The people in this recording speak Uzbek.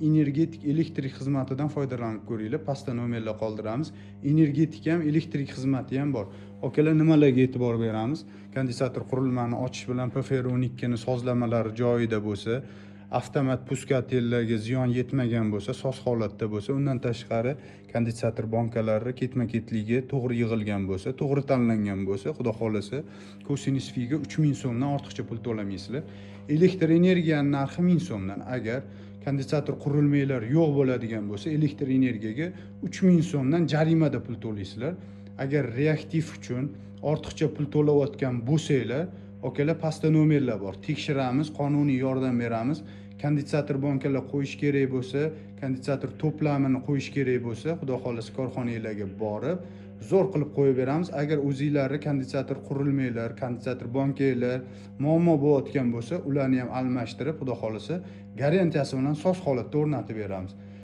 energetik elektrik xizmatidan foydalanib ko'ringlar. Pastda nomerlar qoldiramiz. Energetik ham, elektrik xizmati ham bor. Akalar, nimalarga e'tibor beramiz? Kondinsator qurilmani ochish bilan PFR12 ni sozlamalari joyida bo'lsa, avtomat puskatellarga ziyon yetmagan bo'lsa, soz holatda bo'lsa, undan tashqari kondinsator bankalari ketma-ketligi to'g'ri yig'ilgan bo'lsa, to'g'ri tanlangan bo'lsa, xudo xolasa, kosinus figa 3000 so'mdan ortiqcha pul to'lamaysizlar. Elektr energiyaning narxi 1000 so'mdan. Agar kondinsator qurilmalari yo'q bo'ladigan bo'lsa, elektr energiyaga 3000 so'mdan jarimada pul to'laysizlar. Agar reaktiv uchun ortiqcha pul to'layotgan bo'lsanglar, akalar, pastda nomerlar bor. Tekshiramiz, qonuniy yordam beramiz. Kondinsator bankalar qo'yish kerak bo'lsa, kondinsator to'plamini qo'yish kerak bo'lsa, xudo xolasa korxonalarga borib, zo'r qilib qo'yib beramiz. Agar o'zingizlarni kondinsator qurilmalar, kondinsator bankalar muammo bo'layotgan bo'lsa, ularni ham almashtirib, xudo xolasa, garantiyasi bilan soz holatda o'rnatib beramiz.